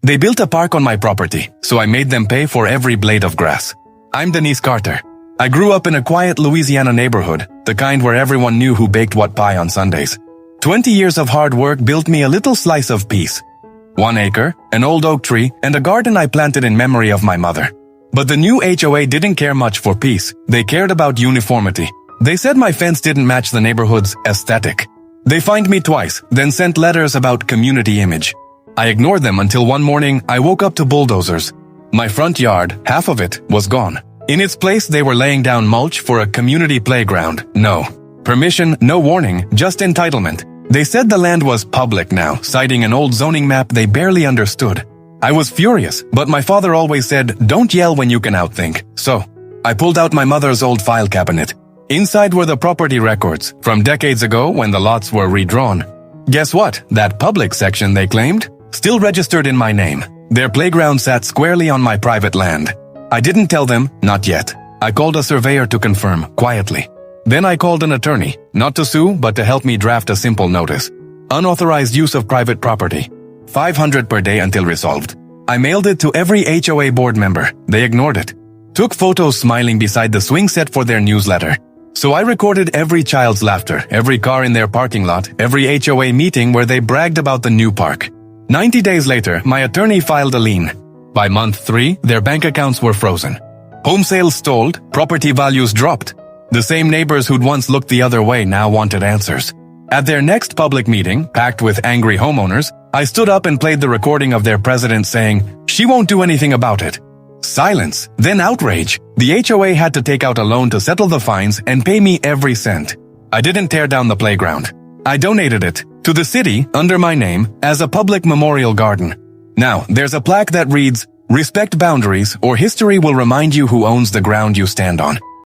They built a park on my property, so I made them pay for every blade of grass. I'm Denise Carter. I grew up in a quiet Louisiana neighborhood, the kind where everyone knew who baked what pie on Sundays. 20 years of hard work built me a little slice of peace. 1 acre, an old oak tree, and a garden I planted in memory of my mother. But the new HOA didn't care much for peace. They cared about uniformity. They said my fence didn't match the neighborhood's aesthetic. They fined me twice, then sent letters about community image. I ignored them until one morning I woke up to bulldozers. My front yard, half of it, was gone. In its place, they were laying down mulch for a community playground. No permission, no warning, just entitlement. They said the land was public now, citing an old zoning map they barely understood. I was furious, but my father always said, don't yell when you can outthink. So, I pulled out my mother's old file cabinet. Inside were the property records, from decades ago when the lots were redrawn. Guess what? That public section they claimed, still registered in my name. Their playground sat squarely on my private land. I didn't tell them, not yet. I called a surveyor to confirm, quietly. Then I called an attorney, not to sue, but to help me draft a simple notice. Unauthorized use of private property. $500 per day until resolved. I mailed it to every HOA board member. They ignored it. Took photos smiling beside the swing set for their newsletter. So I recorded every child's laughter, every car in their parking lot, every HOA meeting where they bragged about the new park. 90 days later, my attorney filed a lien. By month 3, their bank accounts were frozen. Home sales stalled, property values dropped. The same neighbors who'd once looked the other way now wanted answers. At their next public meeting, packed with angry homeowners, I stood up and played the recording of their president saying, "She won't do anything about it." Silence, then outrage. The HOA had to take out a loan to settle the fines and pay me every cent. I didn't tear down the playground. I donated it to the city under my name as a public memorial garden. Now, there's a plaque that reads, "Respect boundaries or history will remind you who owns the ground you stand on."